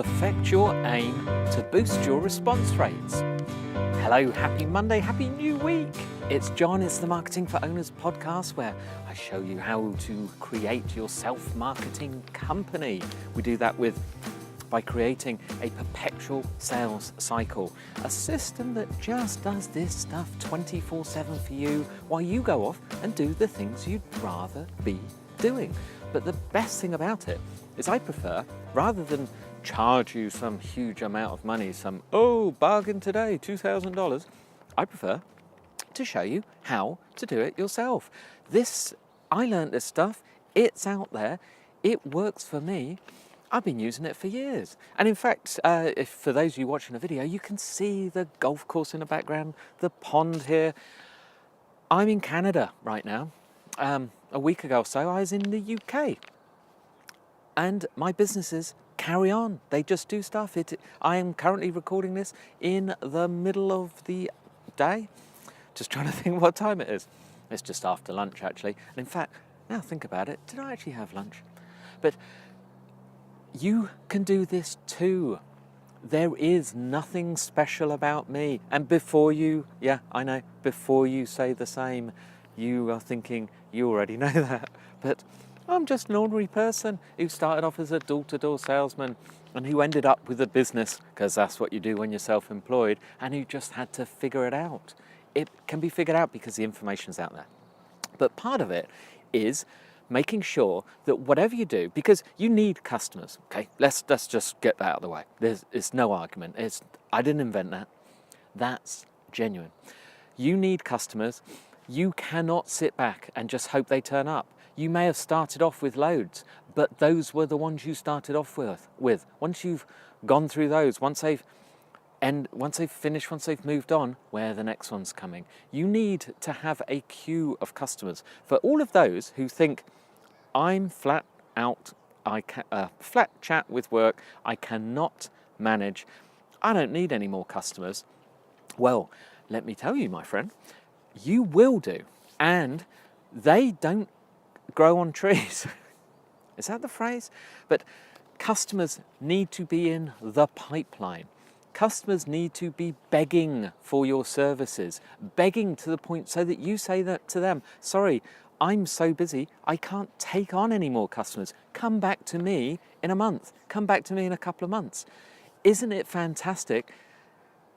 perfect your aim to boost your response rates. Hello, happy Monday, happy new week. It's John, it's the Marketing for Owners podcast where I show you how to create your self-marketing company. We do that by creating a perpetual sales cycle, a system that just does this stuff 24/7 for you while you go off and do the things you'd rather be doing. But the best thing about it is I prefer, rather than charge you some huge amount of money, bargain today, $2,000, I prefer to show you how to do it yourself. I learned this stuff, it's out there, it works for me. I've been using it for years. And in fact, for those of you watching the video, you can see the golf course in the background, the pond here. I'm in Canada right now. A week ago or so, I was in the UK. And my businesses carry on. They just do stuff. I am currently recording this in the middle of the day. Just trying to think what time it is. It's just after lunch, actually. And in fact, now think about it, did I actually have lunch? But you can do this too. There is nothing special about me. And before you say the same, you are thinking, you already know that. But I'm just an ordinary person who started off as a door-to-door salesman and who ended up with a business, because that's what you do when you're self-employed, and who just had to figure it out. It can be figured out because the information's out there. But part of it is making sure that whatever you do, because you need customers, okay? Let's just get that out of the way. It's no argument. I didn't invent that. That's genuine. You need customers. You cannot sit back and just hope they turn up. You may have started off with loads, but those were the ones you started off with. Once you've gone through those, once they've finished, once they've moved on, where the next one's coming. You need to have a queue of customers. For all of those who think, I'm flat out, flat chat with work, I cannot manage, I don't need any more customers. Well, let me tell you, my friend, you will do. And they don't grow on trees. Is that the phrase? But customers need to be in the pipeline. Customers need to be begging for your services, begging to the point so that you say that to them, sorry, I'm so busy, I can't take on any more customers. Come back to me in a month. Come back to me in a couple of months. Isn't it fantastic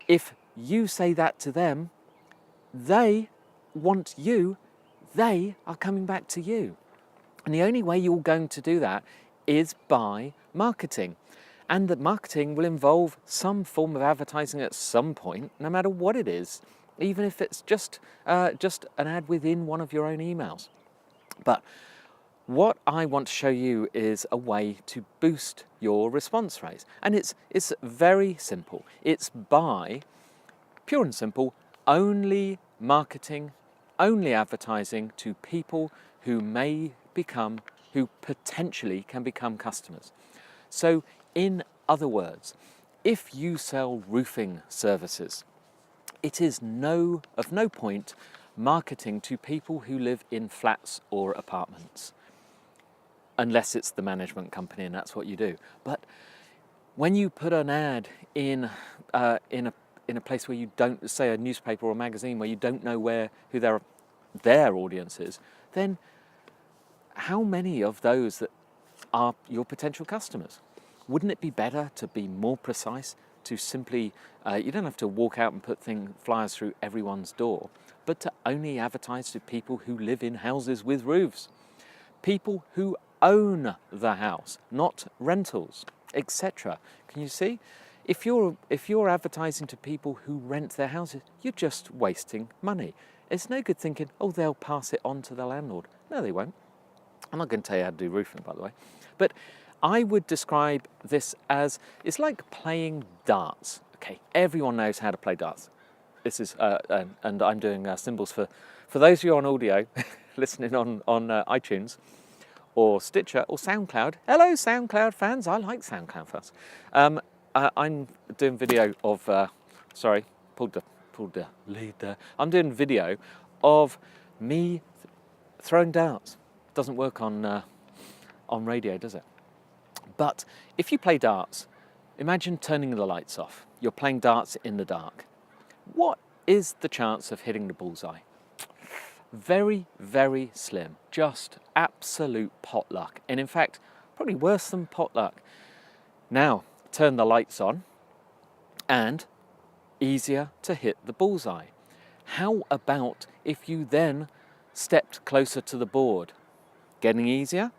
if you say that to them? They want you, they are coming back to you. And the only way you're going to do that is by marketing. And that marketing will involve some form of advertising at some point, no matter what it is, even if it's just an ad within one of your own emails. But what I want to show you is a way to boost your response rates. And it's very simple. It's by, pure and simple, only marketing, only advertising to people who potentially can become customers. So in other words, if you sell roofing services, it is of no point marketing to people who live in flats or apartments, unless it's the management company and that's what you do. But when you put an ad in a place where you don't, say a newspaper or a magazine, where you don't know who their audience is, then how many of those that are your potential customers? Wouldn't it be better to be more precise, to simply, you don't have to walk out and put flyers through everyone's door, but to only advertise to people who live in houses with roofs, people who own the house, not rentals, etc. Can you see? If you're advertising to people who rent their houses, you're just wasting money. It's no good thinking, oh, they'll pass it on to the landlord. No, they won't. I'm not going to tell you how to do roofing, by the way. But I would describe this as, it's like playing darts. Okay, everyone knows how to play darts. This is, and I'm doing symbols for those of you on audio, listening on iTunes, or Stitcher, or SoundCloud. Hello, SoundCloud fans. I like SoundCloud fans. I'm doing video of, pulled the lead there. I'm doing video of me throwing darts. Doesn't work on radio, does it? But if you play darts, Imagine turning the lights off. You're playing darts in the dark. What is the chance of hitting the bullseye? Very, very slim. Just absolute potluck. And in fact, probably worse than potluck. Now, turn the lights on and easier to hit the bullseye. How about if you then stepped closer to the board? Getting easier?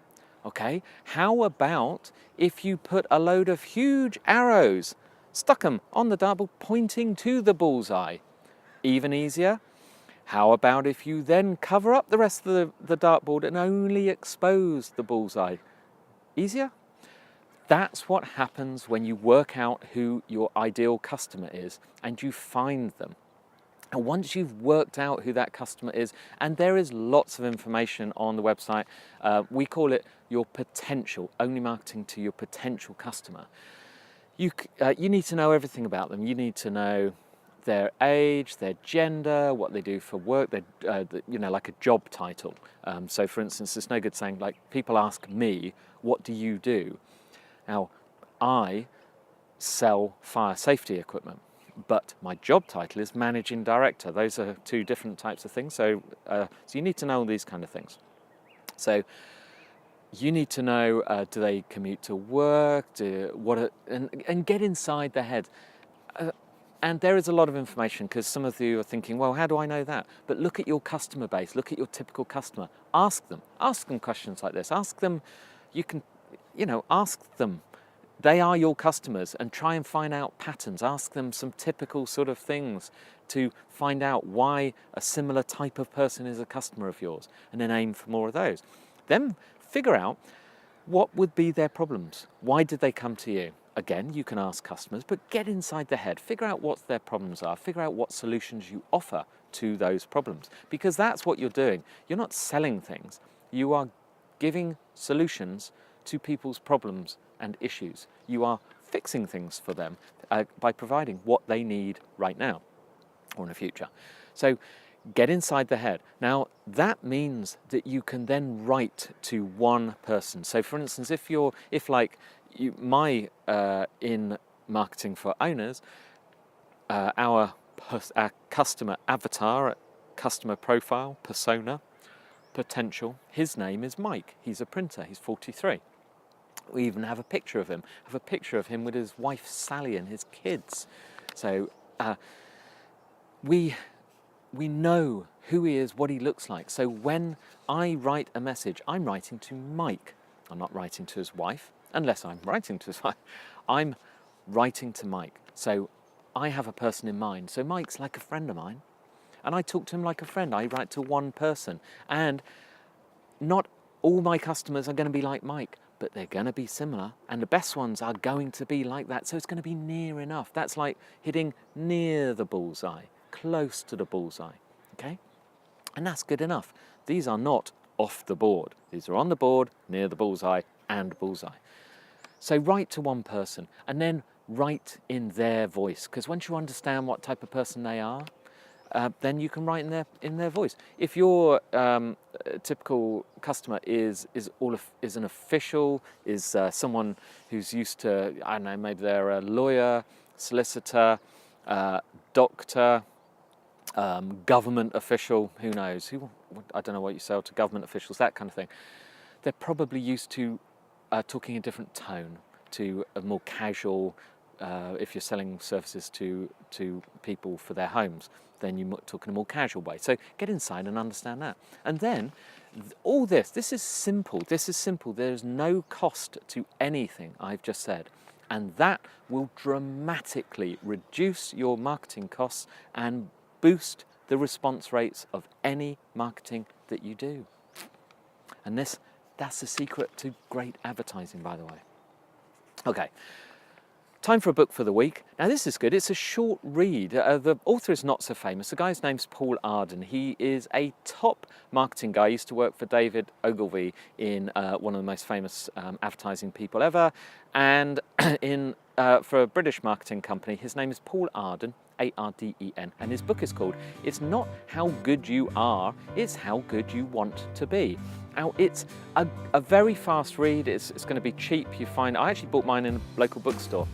Okay. How about if you put a load of huge arrows, stuck them on the dartboard pointing to the bullseye? Even easier? How about if you then cover up the rest of the dartboard and only expose the bullseye? Easier? That's what happens when you work out who your ideal customer is and you find them. And once you've worked out who that customer is, and there is lots of information on the website, we call it your potential, only marketing to your potential customer. You need to know everything about them. You need to know their age, their gender, what they do for work, like a job title. So for instance, it's no good saying, like, people ask me, what do you do? Now, I sell fire safety equipment, but my job title is managing director. Those are two different types of things. So you need to know all these kind of things. So you need to know, do they commute to work? And get inside their head. And there is a lot of information, because some of you are thinking, well, how do I know that? But look at your customer base. Look at your typical customer. Ask them questions like this. Ask them. Ask them. They are your customers, and try and find out patterns. Ask them some typical sort of things to find out why a similar type of person is a customer of yours, and then aim for more of those. Then figure out what would be their problems. Why did they come to you? Again, you can ask customers, but get inside their head. Figure out what their problems are. Figure out what solutions you offer to those problems, because that's what you're doing. You're not selling things. You are giving solutions to people's problems and issues. You are fixing things for them by providing what they need right now or in the future. So get inside the head. Now, that means that you can then write to one person. So for instance, in Marketing for Owners, our customer avatar, customer profile, persona, potential, his name is Mike. He's a printer. He's 43. We even have a picture of him. With his wife Sally and his kids. So we know who he is, what he looks like. So when I write a message, I'm writing to Mike. I'm not writing to his wife, unless I'm writing to his wife. I'm writing to Mike. So I have a person in mind. So Mike's like a friend of mine, and I talk to him like a friend. I write to one person, and not all my customers are going to be like Mike, but they're going to be similar, and the best ones are going to be like that. So it's going to be near enough. That's like hitting near the bullseye, close to the bullseye, okay? And that's good enough. These are not off the board. These are on the board, near the bullseye, and bullseye. So write to one person, and then write in their voice, because once you understand what type of person they are, then you can write in their voice. If your typical customer is an official, is someone who's used to, I don't know, maybe they're a lawyer, solicitor, doctor, government official, who knows? I don't know what you sell to government officials, that kind of thing. They're probably used to talking a different tone, to a more casual. If you're selling services to people for their homes, then you're talking a more casual way. So get inside and understand that. And then all this is simple. There's no cost to anything I've just said. And that will dramatically reduce your marketing costs and boost the response rates of any marketing that you do. And that's the secret to great advertising, by the way. Okay. Time for a book for the week. Now this is good. It's a short read. The author is not so famous. The guy's name's Paul Arden. He is a top marketing guy. He used to work for David Ogilvy in one of the most famous advertising people ever. And for a British marketing company, his name is Paul Arden, A-R-D-E-N. And his book is called It's Not How Good You Are, It's How Good You Want to Be. Now, it's a very fast read. It's going to be cheap. I actually bought mine in a local bookstore.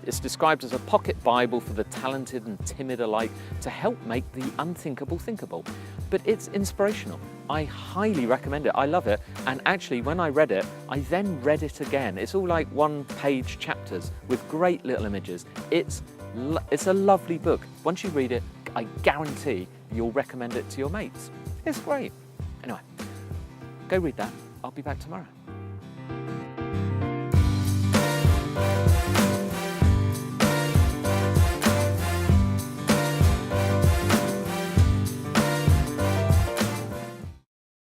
It's described as a pocket Bible for the talented and timid alike to help make the unthinkable thinkable. But it's inspirational. I highly recommend it. I love it. And actually, when I read it, I then read it again. It's all like one-page chapters with great little images. It's a lovely book. Once you read it, I guarantee you'll recommend it to your mates. It's great. Anyway, go read that. I'll be back tomorrow.